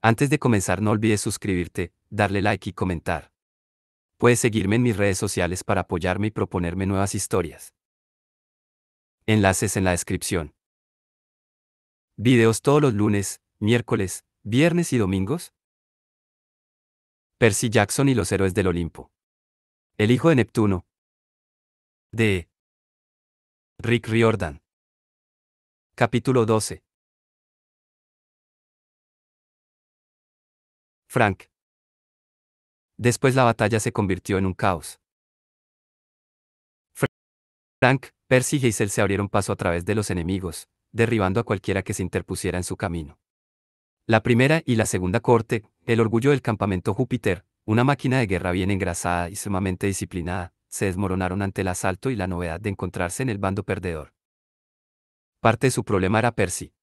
Antes de comenzar no olvides suscribirte, darle like y comentar. Puedes seguirme en mis redes sociales para apoyarme y proponerme nuevas historias. Enlaces en la descripción. Videos todos los lunes, miércoles, viernes y domingos. Percy Jackson y los héroes del Olimpo. El hijo de Neptuno. De Rick Riordan. Capítulo 12. Frank. Después la batalla se convirtió en un caos. Frank, Percy y Hazel se abrieron paso a través de los enemigos, derribando a cualquiera que se interpusiera en su camino. La primera y la segunda corte, el orgullo del campamento Júpiter, una máquina de guerra bien engrasada y sumamente disciplinada, se desmoronaron ante el asalto y la novedad de encontrarse en el bando perdedor. Parte de su problema era Percy.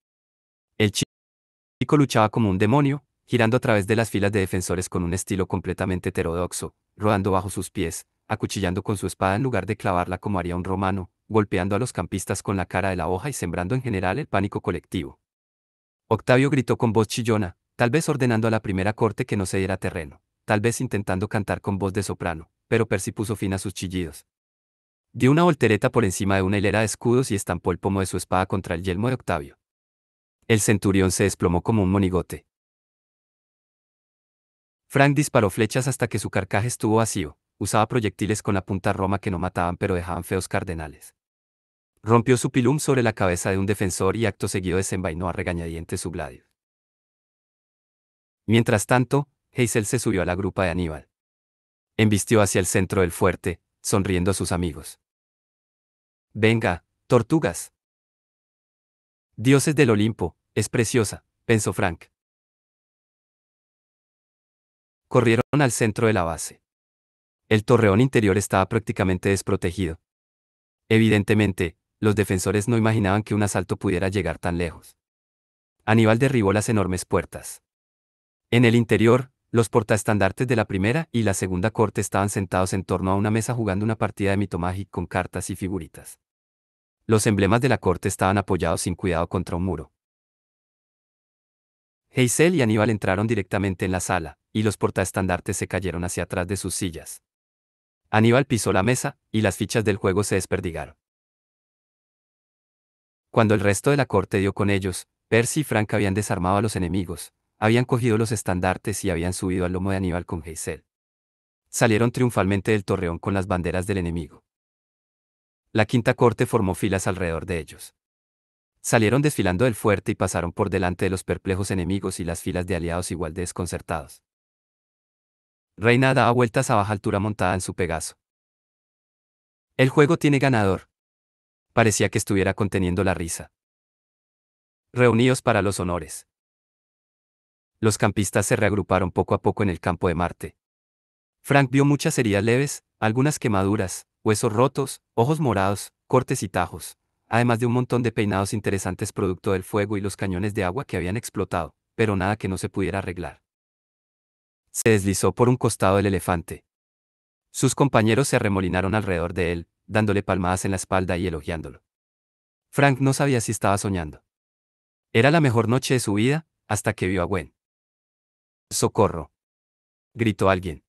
El chico luchaba como un demonio, girando a través de las filas de defensores con un estilo completamente heterodoxo, rodando bajo sus pies, acuchillando con su espada en lugar de clavarla como haría un romano, golpeando a los campistas con la cara de la hoja y sembrando en general el pánico colectivo. Octavio gritó con voz chillona, tal vez ordenando a la primera corte que no se diera terreno, tal vez intentando cantar con voz de soprano, pero Percy puso fin a sus chillidos. Dio una voltereta por encima de una hilera de escudos y estampó el pomo de su espada contra el yelmo de Octavio. El centurión se desplomó como un monigote. Frank disparó flechas hasta que su carcaj estuvo vacío, usaba proyectiles con la punta roma que no mataban pero dejaban feos cardenales. Rompió su pilum sobre la cabeza de un defensor y acto seguido desenvainó a regañadientes su gladio. Mientras tanto, Hazel se subió a la grupa de Aníbal. Embistió hacia el centro del fuerte, sonriendo a sus amigos. Venga, tortugas. Dioses del Olimpo, es preciosa, pensó Frank. Corrieron al centro de la base. El torreón interior estaba prácticamente desprotegido. Evidentemente, los defensores no imaginaban que un asalto pudiera llegar tan lejos. Aníbal derribó las enormes puertas. En el interior, los portaestandartes de la primera y la segunda corte estaban sentados en torno a una mesa jugando una partida de mitomagic con cartas y figuritas. Los emblemas de la corte estaban apoyados sin cuidado contra un muro. Hazel y Aníbal entraron directamente en la sala, y los portaestandartes se cayeron hacia atrás de sus sillas. Aníbal pisó la mesa, y las fichas del juego se desperdigaron. Cuando el resto de la corte dio con ellos, Percy y Frank habían desarmado a los enemigos, habían cogido los estandartes y habían subido al lomo de Aníbal con Hazel. Salieron triunfalmente del torreón con las banderas del enemigo. La quinta corte formó filas alrededor de ellos. Salieron desfilando del fuerte y pasaron por delante de los perplejos enemigos y las filas de aliados igual de desconcertados. Reina daba vueltas a baja altura montada en su Pegaso. El juego tiene ganador. Parecía que estuviera conteniendo la risa. Reunidos para los honores. Los campistas se reagruparon poco a poco en el campo de Marte. Frank vio muchas heridas leves, algunas quemaduras, huesos rotos, ojos morados, cortes y tajos, además de un montón de peinados interesantes producto del fuego y los cañones de agua que habían explotado, pero nada que no se pudiera arreglar. Se deslizó por un costado del elefante. Sus compañeros se arremolinaron alrededor de él, dándole palmadas en la espalda y elogiándolo. Frank no sabía si estaba soñando. Era la mejor noche de su vida, hasta que vio a Gwen. ¡Socorro!, gritó alguien.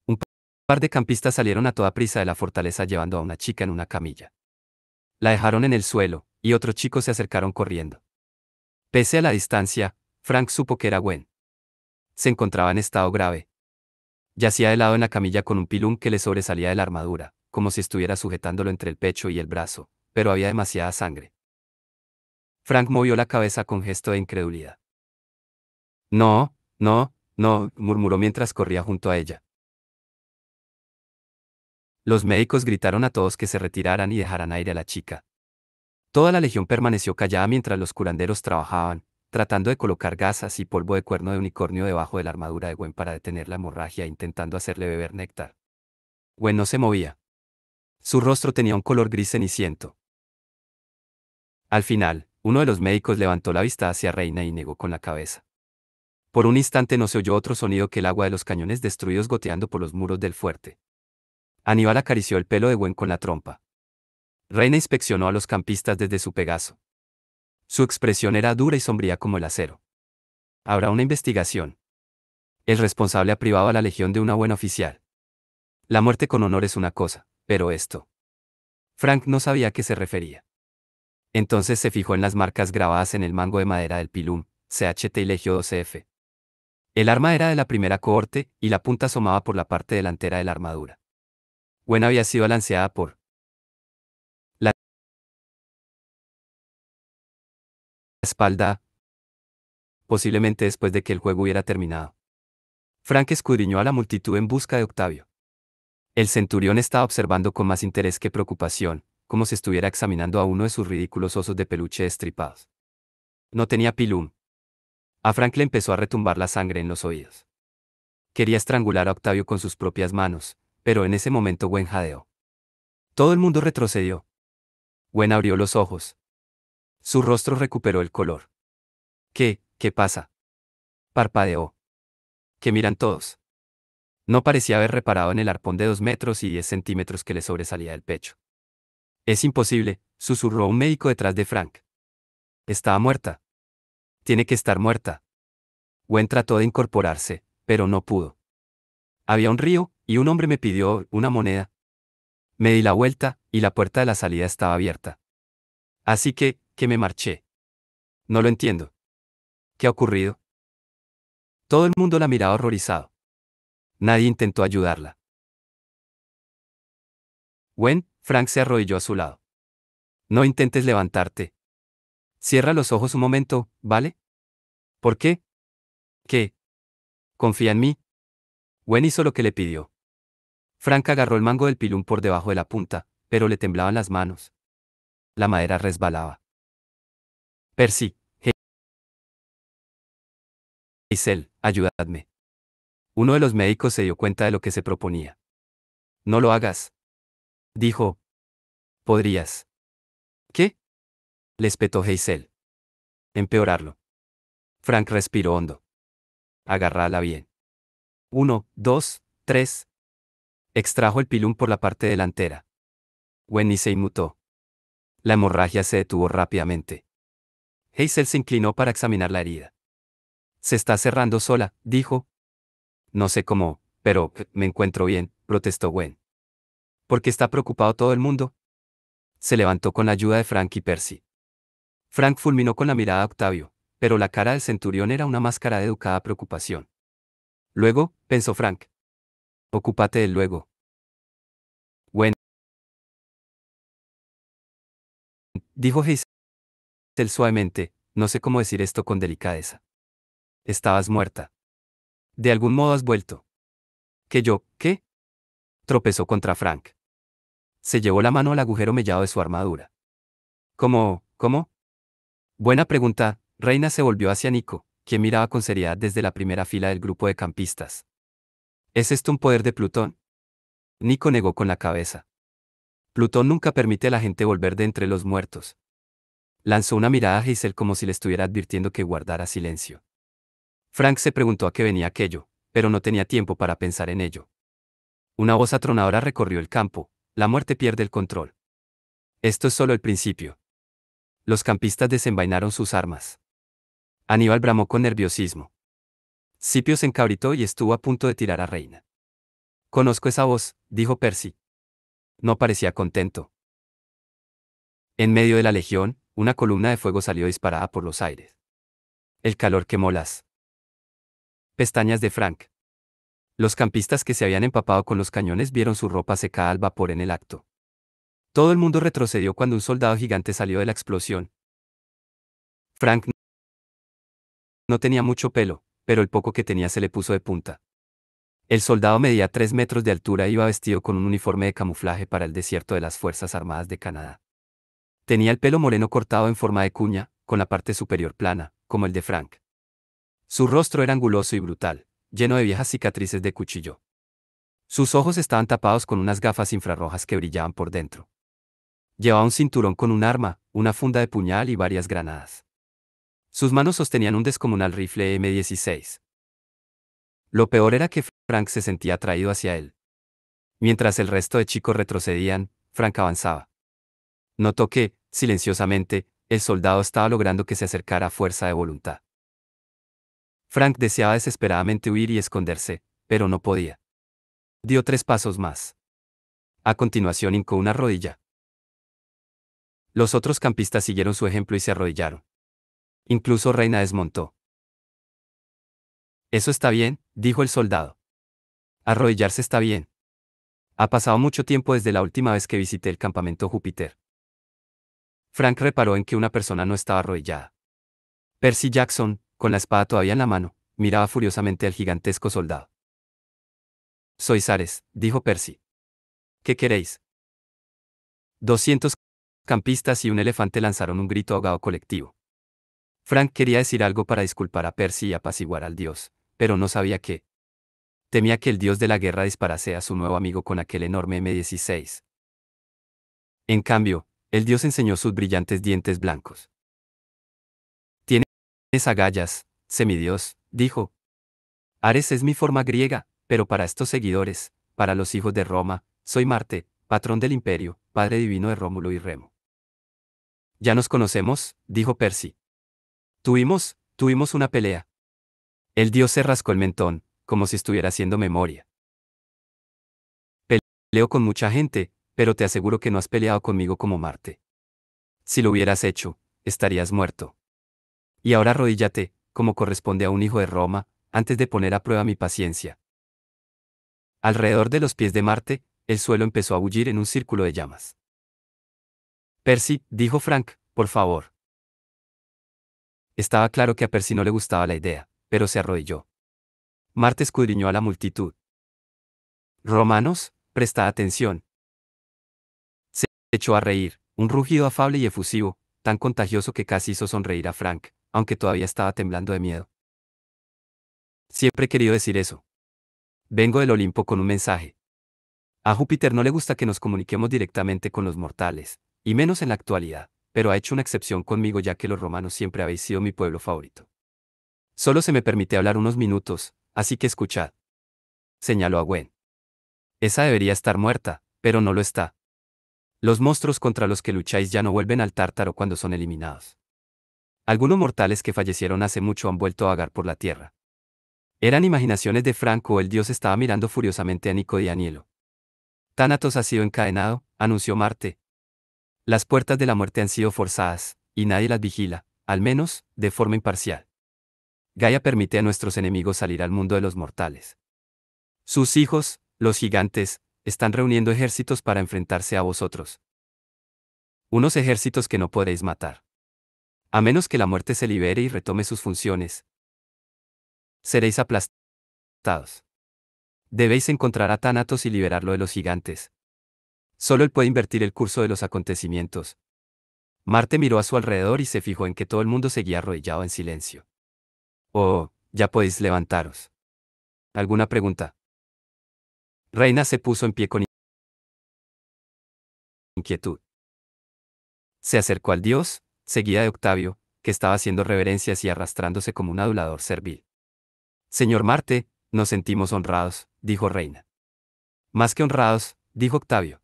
Un par de campistas salieron a toda prisa de la fortaleza llevando a una chica en una camilla. La dejaron en el suelo, y otros chicos se acercaron corriendo. Pese a la distancia, Frank supo que era Gwen. Se encontraba en estado grave. Yacía de lado en la camilla con un pilum que le sobresalía de la armadura, como si estuviera sujetándolo entre el pecho y el brazo, pero había demasiada sangre. Frank movió la cabeza con gesto de incredulidad. No, no, no, murmuró mientras corría junto a ella. Los médicos gritaron a todos que se retiraran y dejaran aire a la chica. Toda la legión permaneció callada mientras los curanderos trabajaban, tratando de colocar gasas y polvo de cuerno de unicornio debajo de la armadura de Gwen para detener la hemorragia e intentando hacerle beber néctar. Gwen no se movía. Su rostro tenía un color gris ceniciento. Al final, uno de los médicos levantó la vista hacia Reina y negó con la cabeza. Por un instante no se oyó otro sonido que el agua de los cañones destruidos goteando por los muros del fuerte. Aníbal acarició el pelo de Gwen con la trompa. Reina inspeccionó a los campistas desde su Pegaso. Su expresión era dura y sombría como el acero. Habrá una investigación. El responsable ha privado a la Legión de una buena oficial. La muerte con honor es una cosa, pero esto. Frank no sabía a qué se refería. Entonces se fijó en las marcas grabadas en el mango de madera del pilum, CHT y Legio 12F. El arma era de la primera cohorte, y la punta asomaba por la parte delantera de la armadura. Gwen había sido lanceada por la espalda, posiblemente después de que el juego hubiera terminado. Frank escudriñó a la multitud en busca de Octavio. El centurión estaba observando con más interés que preocupación, como si estuviera examinando a uno de sus ridículos osos de peluche destripados. No tenía pilum. A Frank le empezó a retumbar la sangre en los oídos. Quería estrangular a Octavio con sus propias manos, pero en ese momento Gwen jadeó. Todo el mundo retrocedió. Gwen abrió los ojos. Su rostro recuperó el color. ¿Qué pasa? Parpadeó. ¿Qué miran todos? No parecía haber reparado en el arpón de 2 metros y 10 centímetros que le sobresalía del pecho. Es imposible, susurró un médico detrás de Frank. Estaba muerta. Tiene que estar muerta. Gwen trató de incorporarse, pero no pudo. Había un río, y un hombre me pidió una moneda. Me di la vuelta, y la puerta de la salida estaba abierta. Así que me marché. No lo entiendo. ¿Qué ha ocurrido? Todo el mundo la miraba horrorizado. Nadie intentó ayudarla. Gwen, Frank se arrodilló a su lado. No intentes levantarte. Cierra los ojos un momento, ¿vale? ¿Por qué? ¿Qué? Confía en mí. Gwen hizo lo que le pidió. Frank agarró el mango del pilum por debajo de la punta, pero le temblaban las manos. La madera resbalaba. Percy, Hazel, ayúdame. Uno de los médicos se dio cuenta de lo que se proponía. No lo hagas. Dijo. Podrías. ¿Qué? Le espetó Hazel. Empeorarlo. Frank respiró hondo. Agárrala bien. 1, 2, 3. Extrajo el pilum por la parte delantera. Gwen se inmutó. La hemorragia se detuvo rápidamente. Hazel se inclinó para examinar la herida. Se está cerrando sola, dijo. No sé cómo, pero me encuentro bien, protestó Gwen. ¿Por qué está preocupado todo el mundo? Se levantó con la ayuda de Frank y Percy. Frank fulminó con la mirada a Octavio, pero la cara del centurión era una máscara de educada preocupación. Luego, pensó Frank. Ocúpate del luego. Gwen, dijo Hazel suavemente, no sé cómo decir esto con delicadeza. Estabas muerta. De algún modo has vuelto. ¿Que yo, qué? Tropezó contra Frank. Se llevó la mano al agujero mellado de su armadura. ¿Cómo? Buena pregunta. Reina se volvió hacia Nico, quien miraba con seriedad desde la primera fila del grupo de campistas. ¿Es esto un poder de Plutón? Nico negó con la cabeza. Plutón nunca permite a la gente volver de entre los muertos. Lanzó una mirada a Hazel como si le estuviera advirtiendo que guardara silencio. Frank se preguntó a qué venía aquello, pero no tenía tiempo para pensar en ello. Una voz atronadora recorrió el campo. La muerte pierde el control. Esto es solo el principio. Los campistas desenvainaron sus armas. Aníbal bramó con nerviosismo. Scipio se encabritó y estuvo a punto de tirar a Reina. Conozco esa voz, dijo Percy. No parecía contento. En medio de la legión, una columna de fuego salió disparada por los aires. El calor quemó las pestañas de Frank. Los campistas que se habían empapado con los cañones vieron su ropa secada al vapor en el acto. Todo el mundo retrocedió cuando un soldado gigante salió de la explosión. Frank no tenía mucho pelo, pero el poco que tenía se le puso de punta. El soldado medía 3 metros de altura y iba vestido con un uniforme de camuflaje para el desierto de las Fuerzas Armadas de Canadá. Tenía el pelo moreno cortado en forma de cuña, con la parte superior plana, como el de Frank. Su rostro era anguloso y brutal, lleno de viejas cicatrices de cuchillo. Sus ojos estaban tapados con unas gafas infrarrojas que brillaban por dentro. Llevaba un cinturón con un arma, una funda de puñal y varias granadas. Sus manos sostenían un descomunal rifle M16. Lo peor era que Frank se sentía atraído hacia él. Mientras el resto de chicos retrocedían, Frank avanzaba. Notó que, silenciosamente, el soldado estaba logrando que se acercara a fuerza de voluntad. Frank deseaba desesperadamente huir y esconderse, pero no podía. Dio 3 pasos más. A continuación hincó una rodilla. Los otros campistas siguieron su ejemplo y se arrodillaron. Incluso Reina desmontó. Eso está bien, dijo el soldado. Arrodillarse está bien. Ha pasado mucho tiempo desde la última vez que visité el campamento Júpiter. Frank reparó en que una persona no estaba arrodillada. Percy Jackson, con la espada todavía en la mano, miraba furiosamente al gigantesco soldado. Sois Ares, dijo Percy. ¿Qué queréis? 200 campistas y un elefante lanzaron un grito ahogado colectivo. Frank quería decir algo para disculpar a Percy y apaciguar al dios, pero no sabía qué. Temía que el dios de la guerra disparase a su nuevo amigo con aquel enorme M16. En cambio, el dios enseñó sus brillantes dientes blancos. Tienes agallas, semidios, dijo. Ares es mi forma griega, pero para estos seguidores, para los hijos de Roma, soy Marte, patrón del imperio, padre divino de Rómulo y Remo. Ya nos conocemos, dijo Percy. Tuvimos una pelea. El dios se rascó el mentón, como si estuviera haciendo memoria. Peleo con mucha gente, pero te aseguro que no has peleado conmigo como Marte. Si lo hubieras hecho, estarías muerto. Y ahora arrodíllate, como corresponde a un hijo de Roma, antes de poner a prueba mi paciencia. Alrededor de los pies de Marte, el suelo empezó a bullir en un círculo de llamas. Percy, dijo Frank, por favor. Estaba claro que a Percy no le gustaba la idea, pero se arrodilló. Marte escudriñó a la multitud. Romanos, prestad atención. Se echó a reír, un rugido afable y efusivo, tan contagioso que casi hizo sonreír a Frank, aunque todavía estaba temblando de miedo. Siempre he querido decir eso. Vengo del Olimpo con un mensaje. A Júpiter no le gusta que nos comuniquemos directamente con los mortales, y menos en la actualidad, pero ha hecho una excepción conmigo ya que los romanos siempre habéis sido mi pueblo favorito. Solo se me permite hablar unos minutos, así que escuchad. Señaló a Gwen. Esa debería estar muerta, pero no lo está. Los monstruos contra los que lucháis ya no vuelven al Tártaro cuando son eliminados. Algunos mortales que fallecieron hace mucho han vuelto a vagar por la tierra. Eran imaginaciones de Frank o el dios estaba mirando furiosamente a Nico y Anielo. Tánatos ha sido encadenado, anunció Marte. Las puertas de la muerte han sido forzadas, y nadie las vigila, al menos, de forma imparcial. Gaia permite a nuestros enemigos salir al mundo de los mortales. Sus hijos, los gigantes, están reuniendo ejércitos para enfrentarse a vosotros. Unos ejércitos que no podréis matar. A menos que la muerte se libere y retome sus funciones. Seréis aplastados. Debéis encontrar a Tánatos y liberarlo de los gigantes. Solo él puede invertir el curso de los acontecimientos. Marte miró a su alrededor y se fijó en que todo el mundo seguía arrodillado en silencio. Oh, ya podéis levantaros. ¿Alguna pregunta? Reina se puso en pie con inquietud. Se acercó al dios, seguida de Octavio, que estaba haciendo reverencias y arrastrándose como un adulador servil. Señor Marte, nos sentimos honrados, dijo Reina. Más que honrados, dijo Octavio.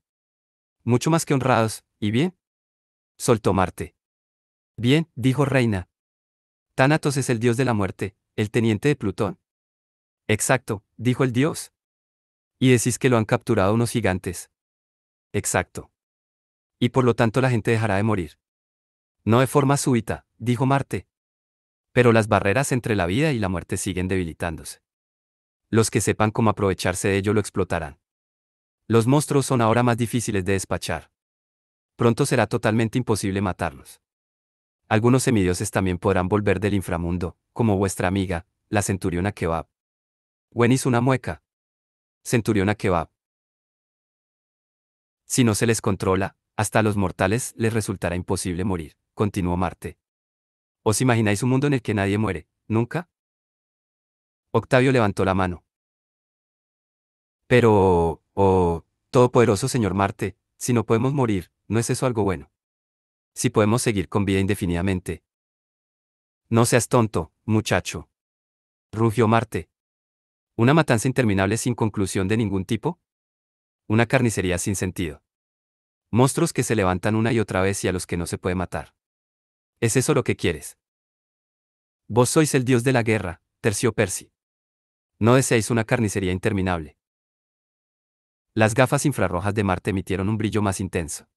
Mucho más que honrados, ¿y bien? Soltó Marte. Bien, dijo Reina. Tánatos es el dios de la muerte, el teniente de Plutón. Exacto, dijo el dios. Y decís que lo han capturado unos gigantes. Exacto. Y por lo tanto la gente dejará de morir. No de forma súbita, dijo Marte. Pero las barreras entre la vida y la muerte siguen debilitándose. Los que sepan cómo aprovecharse de ello lo explotarán. Los monstruos son ahora más difíciles de despachar. Pronto será totalmente imposible matarlos. Algunos semidioses también podrán volver del inframundo, como vuestra amiga, la centuriona Kebab. Gwen hizo una mueca. Centuriona Kebab. Si no se les controla, hasta a los mortales les resultará imposible morir, continuó Marte. ¿Os imagináis un mundo en el que nadie muere, nunca? Octavio levantó la mano. Pero, oh, todopoderoso señor Marte, si no podemos morir, ¿no es eso algo bueno? Si podemos seguir con vida indefinidamente. No seas tonto, muchacho. Rugió Marte. ¿Una matanza interminable sin conclusión de ningún tipo? Una carnicería sin sentido. Monstruos que se levantan una y otra vez y a los que no se puede matar. ¿Es eso lo que quieres? Vos sois el dios de la guerra, terció Percy. No deseáis una carnicería interminable. Las gafas infrarrojas de Marte emitieron un brillo más intenso.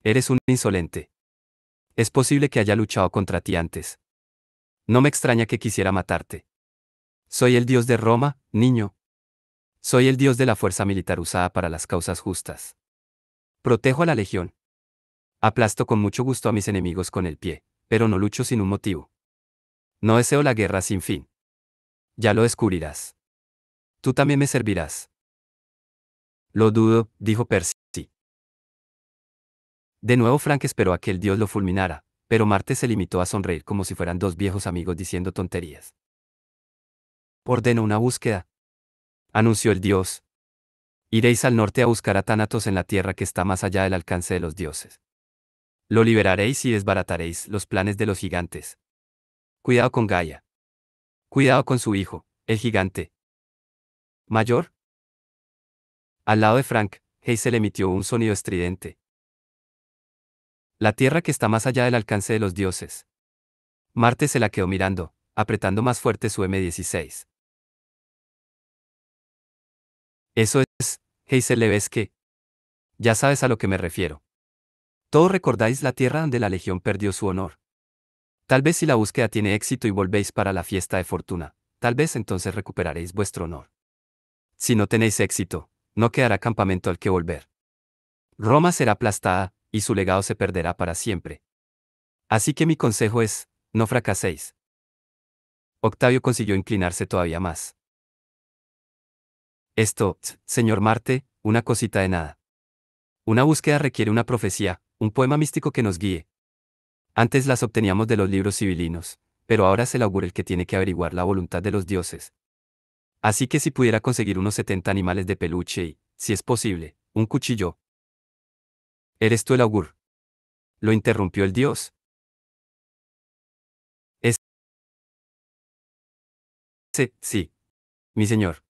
Eres un insolente. Es posible que haya luchado contra ti antes. No me extraña que quisiera matarte. Soy el dios de Roma, niño. Soy el dios de la fuerza militar usada para las causas justas. Protejo a la legión. Aplasto con mucho gusto a mis enemigos con el pie, pero no lucho sin un motivo. No deseo la guerra sin fin. Ya lo descubrirás. Tú también me servirás. Lo dudo, dijo Percy. De nuevo Frank esperó a que el dios lo fulminara, pero Marte se limitó a sonreír como si fueran dos viejos amigos diciendo tonterías. Ordeno una búsqueda, anunció el dios. Iréis al norte a buscar a Tánatos en la tierra que está más allá del alcance de los dioses. Lo liberaréis y desbarataréis los planes de los gigantes. Cuidado con Gaia. Cuidado con su hijo, el gigante. ¿Mayor? Al lado de Frank, Hazel emitió un sonido estridente. La tierra que está más allá del alcance de los dioses. Marte se la quedó mirando, apretando más fuerte su M16. Eso es, Hazel, ¿le ves que? Ya sabes a lo que me refiero. Todos recordáis la tierra donde la legión perdió su honor. Tal vez si la búsqueda tiene éxito y volvéis para la fiesta de fortuna, tal vez entonces recuperaréis vuestro honor. Si no tenéis éxito, no quedará campamento al que volver. Roma será aplastada, y su legado se perderá para siempre. Así que mi consejo es, no fracaséis. Octavio consiguió inclinarse todavía más. Esto, señor Marte, una cosita de nada. Una búsqueda requiere una profecía, un poema místico que nos guíe. Antes las obteníamos de los libros civilinos, pero ahora es el augur el que tiene que averiguar la voluntad de los dioses. Así que si pudiera conseguir unos 70 animales de peluche y, si es posible, un cuchillo. ¿Eres tú el augur? Lo interrumpió el dios. Sí, mi señor.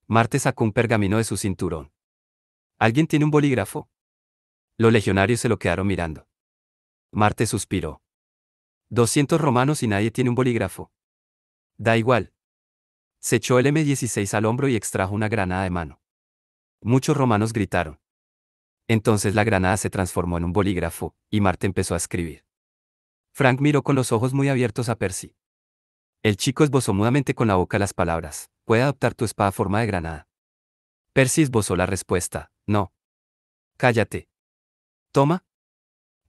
Marte sacó un pergamino de su cinturón. ¿Alguien tiene un bolígrafo? Los legionarios se lo quedaron mirando. Marte suspiró. 200 romanos y nadie tiene un bolígrafo. Da igual. Se echó el M16 al hombro y extrajo una granada de mano. Muchos romanos gritaron. Entonces la granada se transformó en un bolígrafo, y Marte empezó a escribir. Frank miró con los ojos muy abiertos a Percy. El chico esbozó mudamente con la boca las palabras: ¿puede adoptar tu espada a forma de granada? Percy esbozó la respuesta: no. Cállate. Toma.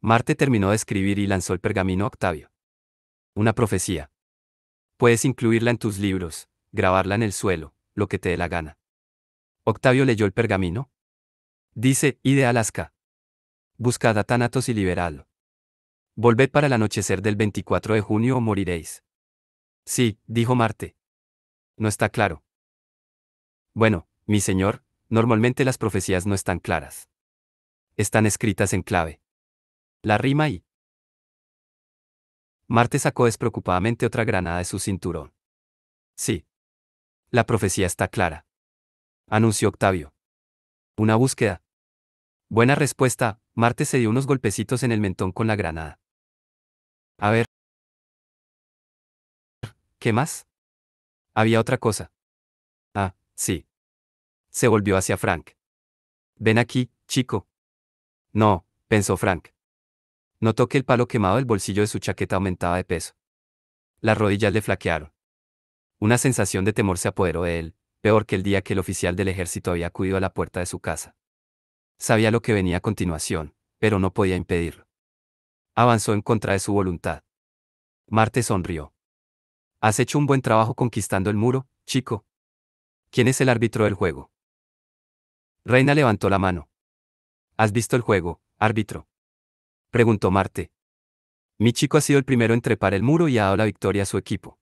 Marte terminó de escribir y lanzó el pergamino a Octavio. Una profecía. Puedes incluirla en tus libros, grabarla en el suelo, lo que te dé la gana. Octavio leyó el pergamino. Dice: id a Alaska. Buscad a Tánatos y liberadlo. Volved para el anochecer del 24 de junio o moriréis. Sí, dijo Marte. No está claro. Bueno, mi señor, normalmente las profecías no están claras. Están escritas en clave. La rima y... Marte sacó despreocupadamente otra granada de su cinturón. Sí. La profecía está clara. Anunció Octavio. Una búsqueda. Buena respuesta, Marte se dio unos golpecitos en el mentón con la granada. A ver. ¿Qué más? Había otra cosa. Ah, sí. Se volvió hacia Frank. Ven aquí, chico. No, pensó Frank. Notó que el palo quemado del bolsillo de su chaqueta aumentaba de peso. Las rodillas le flaquearon. Una sensación de temor se apoderó de él, peor que el día que el oficial del ejército había acudido a la puerta de su casa. Sabía lo que venía a continuación, pero no podía impedirlo. Avanzó en contra de su voluntad. Marte sonrió. Has hecho un buen trabajo conquistando el muro, chico. ¿Quién es el árbitro del juego? Reina levantó la mano. ¿Has visto el juego, árbitro? Preguntó Marte. Mi chico ha sido el primero en trepar el muro y ha dado la victoria a su equipo.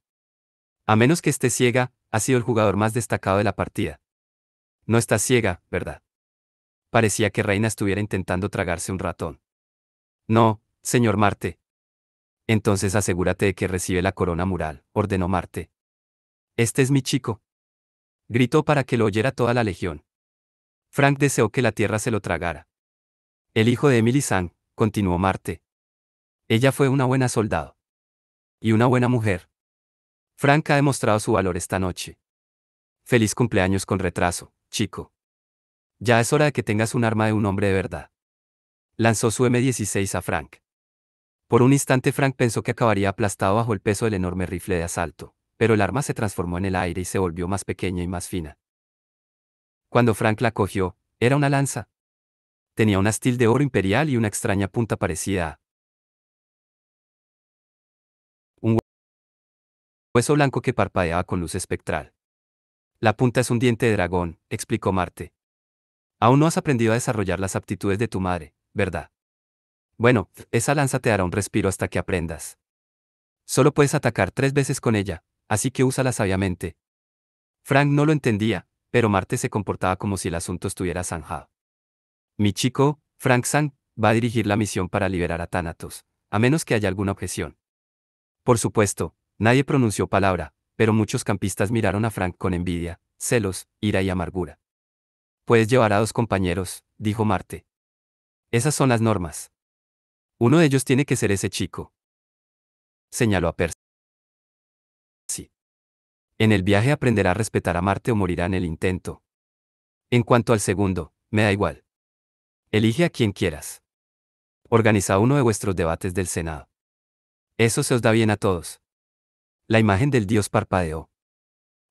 A menos que esté ciega, ha sido el jugador más destacado de la partida. No está ciega, ¿verdad? Parecía que Reina estuviera intentando tragarse un ratón. No, señor Marte. Entonces asegúrate de que recibe la corona mural, ordenó Marte. Este es mi chico. Gritó para que lo oyera toda la legión. Frank deseó que la tierra se lo tragara. El hijo de Emily Sang, continuó Marte. Ella fue una buena soldado. y una buena mujer. Frank ha demostrado su valor esta noche. Feliz cumpleaños con retraso, chico. Ya es hora de que tengas un arma de un hombre de verdad. Lanzó su M16 a Frank. Por un instante Frank pensó que acabaría aplastado bajo el peso del enorme rifle de asalto, pero el arma se transformó en el aire y se volvió más pequeña y más fina. Cuando Frank la cogió, era una lanza. Tenía un astil de oro imperial y una extraña punta parecida a un hueso blanco que parpadeaba con luz espectral. La punta es un diente de dragón, explicó Marte. Aún no has aprendido a desarrollar las aptitudes de tu madre, ¿verdad? Bueno, esa lanza te dará un respiro hasta que aprendas. Solo puedes atacar 3 veces con ella, así que úsala sabiamente. Frank no lo entendía, pero Marte se comportaba como si el asunto estuviera zanjado. Mi chico, Frank Sang, va a dirigir la misión para liberar a Thanatos, a menos que haya alguna objeción. Por supuesto, nadie pronunció palabra, pero muchos campistas miraron a Frank con envidia, celos, ira y amargura. Puedes llevar a 2 compañeros, dijo Marte. Esas son las normas. Uno de ellos tiene que ser ese chico. Señaló a Percy. En el viaje aprenderá a respetar a Marte o morirá en el intento. En cuanto al segundo, me da igual. Elige a quien quieras. Organiza uno de vuestros debates del Senado. Eso se os da bien a todos. La imagen del dios parpadeó.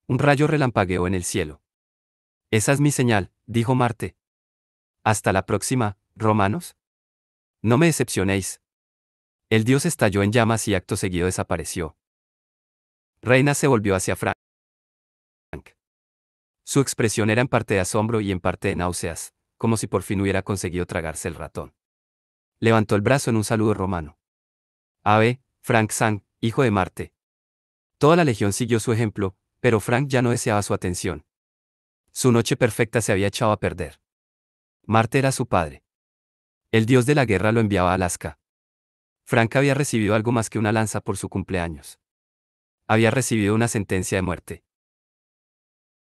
Un rayo relampagueó en el cielo. Esa es mi señal, dijo Marte. Hasta la próxima, romanos. No me decepcionéis. El dios estalló en llamas y acto seguido desapareció. Reina se volvió hacia Frank. Su expresión era en parte de asombro y en parte de náuseas, como si por fin hubiera conseguido tragarse el ratón. Levantó el brazo en un saludo romano. Ave, Frank Sang, hijo de Marte. Toda la legión siguió su ejemplo, pero Frank ya no deseaba su atención. Su noche perfecta se había echado a perder. Marte era su padre. El dios de la guerra lo enviaba a Alaska. Frank había recibido algo más que una lanza por su cumpleaños. Había recibido una sentencia de muerte.